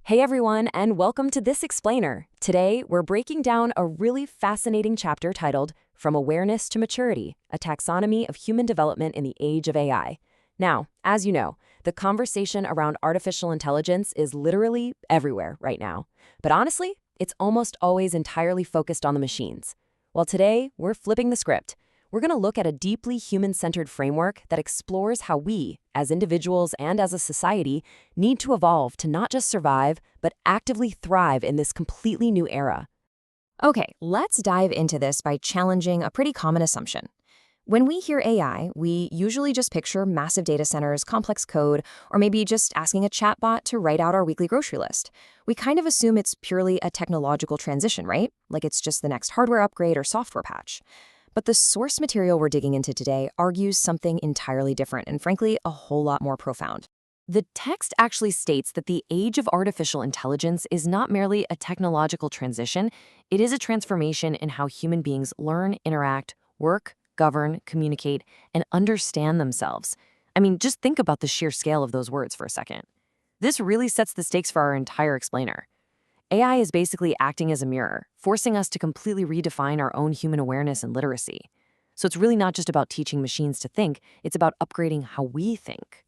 Hey everyone, and welcome to This Explainer. Today, we're breaking down a really fascinating chapter titled From Awareness to Maturity, a taxonomy of human development in the age of AI. Now, as you know, the conversation around artificial intelligence is literally everywhere right now. But honestly, it's almost always entirely focused on the machines. Well, today, we're flipping the script. We're going to look at a deeply human-centered framework that explores how we, as individuals and as a society, need to evolve to not just survive, but actively thrive in this completely new era. Okay, let's dive into this by challenging a pretty common assumption. When we hear AI, we usually just picture massive data centers, complex code, or maybe just asking a chatbot to write out our weekly grocery list. We kind of assume it's purely a technological transition, right? Like it's just the next hardware upgrade or software patch. But the source material we're digging into today argues something entirely different and frankly, a whole lot more profound. The text actually states that the age of artificial intelligence is not merely a technological transition, it is a transformation in how human beings learn, interact, work, govern, communicate, and understand themselves. I mean, just think about the sheer scale of those words for a second. This really sets the stakes for our entire explainer. AI is basically acting as a mirror, forcing us to completely redefine our own human awareness and literacy. So it's really not just about teaching machines to think, it's about upgrading how we think.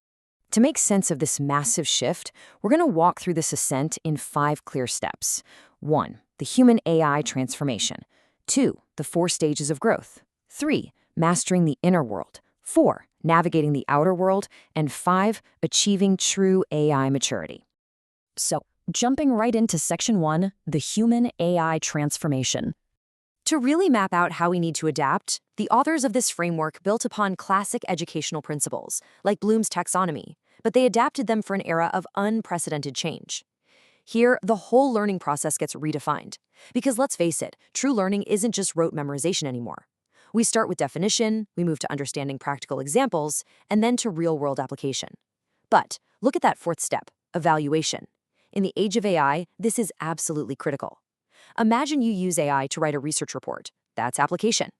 To make sense of this massive shift, we're going to walk through this ascent in 5 clear steps. 1. The human AI transformation. 2. The 4 stages of growth. 3. Mastering the inner world. 4. Navigating the outer world. And 5. Achieving true AI maturity. So, jumping right into Section 1, the human AI transformation. To really map out how we need to adapt, the authors of this framework built upon classic educational principles, like Bloom's taxonomy, but they adapted them for an era of unprecedented change. Here, the whole learning process gets redefined. Because let's face it, true learning isn't just rote memorization anymore. We start with definition, we move to understanding practical examples, and then to real-world application. But look at that 4th step, evaluation. In the age of AI, this is absolutely critical. Imagine you use AI to write a research report. That's application.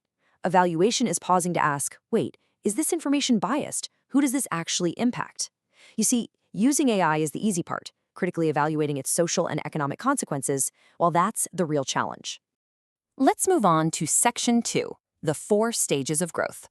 Evaluation is pausing to ask, wait, is this information biased? Who does this actually impact? You see, using AI is the easy part, critically evaluating its social and economic consequences, while that's the real challenge. Let's move on to Section 2, the 4 stages of growth.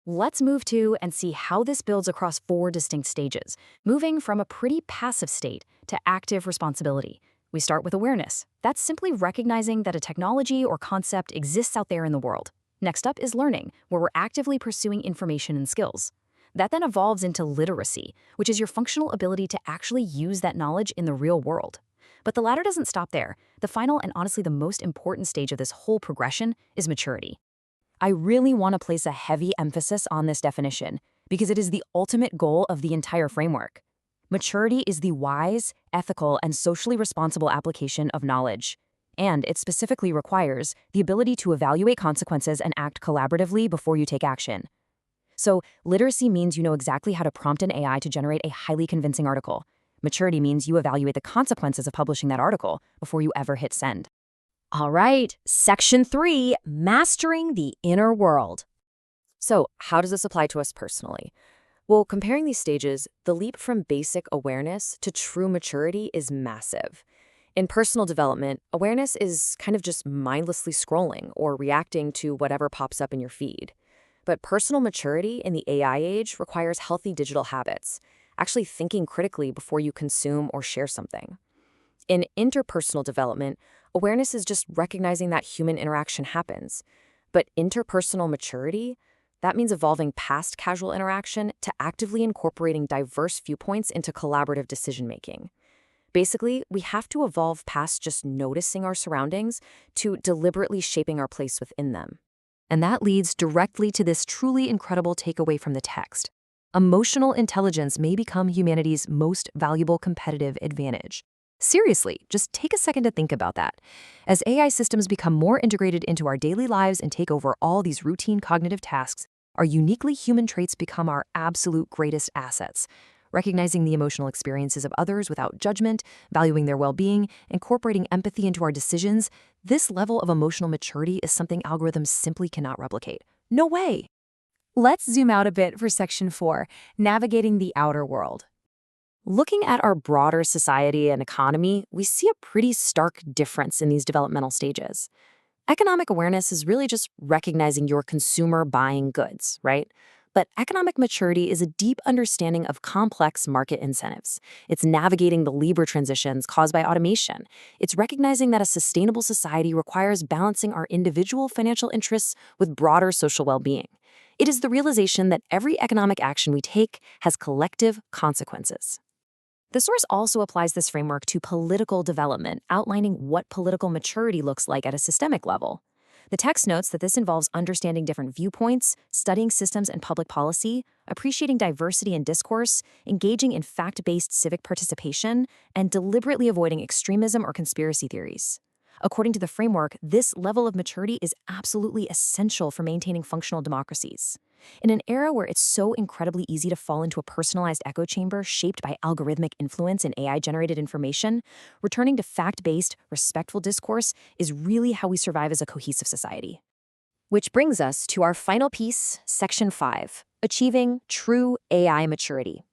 Let's move to and see how this builds across 4 distinct stages, moving from a pretty passive state to active responsibility. We start with awareness. That's simply recognizing that a technology or concept exists out there in the world. Next up is learning, where we're actively pursuing information and skills. That then evolves into literacy, which is your functional ability to actually use that knowledge in the real world. But the latter doesn't stop there. The final and honestly the most important stage of this whole progression is maturity. I really want to place a heavy emphasis on this definition because it is the ultimate goal of the entire framework. Maturity is the wise, ethical, and socially responsible application of knowledge. And it specifically requires the ability to evaluate consequences and act collaboratively before you take action. So, literacy means you know exactly how to prompt an AI to generate a highly convincing article. Maturity means you evaluate the consequences of publishing that article before you ever hit send. All right, Section 3, Mastering the Inner World. So, how does this apply to us personally? Well, comparing these stages, the leap from basic awareness to true maturity is massive. In personal development, awareness is kind of just mindlessly scrolling or reacting to whatever pops up in your feed. But personal maturity in the AI age requires healthy digital habits, actually thinking critically before you consume or share something. In interpersonal development, awareness is just recognizing that human interaction happens. But interpersonal maturity, that means evolving past casual interaction to actively incorporating diverse viewpoints into collaborative decision-making. Basically, we have to evolve past just noticing our surroundings to deliberately shaping our place within them. And that leads directly to this truly incredible takeaway from the text. Emotional intelligence may become humanity's most valuable competitive advantage. Seriously, just take a second to think about that. As AI systems become more integrated into our daily lives and take over all these routine cognitive tasks, our uniquely human traits become our absolute greatest assets. Recognizing the emotional experiences of others without judgment, valuing their well-being, incorporating empathy into our decisions, this level of emotional maturity is something algorithms simply cannot replicate. No way! Let's zoom out a bit for Section 4, Navigating the Outer World. Looking at our broader society and economy, we see a pretty stark difference in these developmental stages. Economic awareness is really just recognizing your consumer buying goods, right? But economic maturity is a deep understanding of complex market incentives. It's navigating the labor transitions caused by automation. It's recognizing that a sustainable society requires balancing our individual financial interests with broader social well-being. It is the realization that every economic action we take has collective consequences. The source also applies this framework to political development, outlining what political maturity looks like at a systemic level. The text notes that this involves understanding different viewpoints, studying systems and public policy, appreciating diversity in discourse, engaging in fact-based civic participation, and deliberately avoiding extremism or conspiracy theories. According to the framework, this level of maturity is absolutely essential for maintaining functional democracies. In an era where it's so incredibly easy to fall into a personalized echo chamber shaped by algorithmic influence and AI-generated information, returning to fact-based, respectful discourse is really how we survive as a cohesive society. Which brings us to our final piece, Section 5, Achieving True AI Maturity.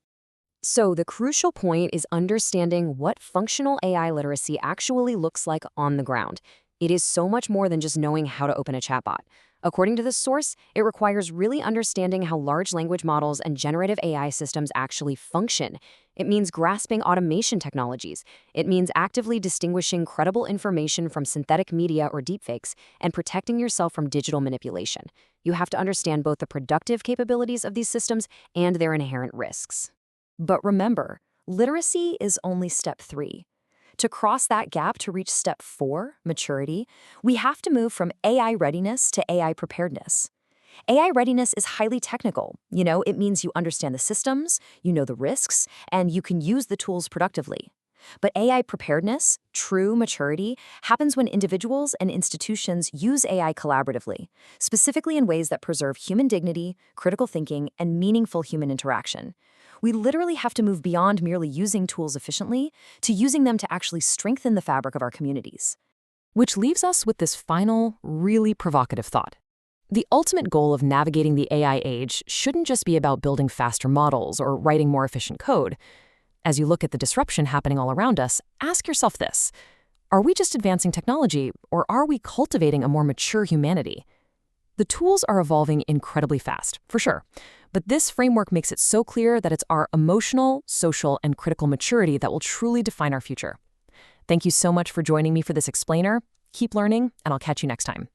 So the crucial point is understanding what functional AI literacy actually looks like on the ground. It is so much more than just knowing how to open a chatbot. According to this source, it requires really understanding how large language models and generative AI systems actually function. It means grasping automation technologies. It means actively distinguishing credible information from synthetic media or deepfakes and protecting yourself from digital manipulation. You have to understand both the productive capabilities of these systems and their inherent risks. But remember, literacy is only step 3. To cross that gap to reach step 4, maturity, we have to move from AI readiness to AI preparedness. AI readiness is highly technical. It means you understand the systems, you know the risks, and you can use the tools productively. But AI preparedness, true maturity, happens when individuals and institutions use AI collaboratively, specifically in ways that preserve human dignity, critical thinking, and meaningful human interaction. We literally have to move beyond merely using tools efficiently to using them to actually strengthen the fabric of our communities. Which leaves us with this final, really provocative thought. The ultimate goal of navigating the AI age shouldn't just be about building faster models or writing more efficient code. As you look at the disruption happening all around us, ask yourself this: are we just advancing technology, or are we cultivating a more mature humanity? The tools are evolving incredibly fast, for sure, but this framework makes it so clear that it's our emotional, social, and critical maturity that will truly define our future. Thank you so much for joining me for this explainer. Keep learning, and I'll catch you next time.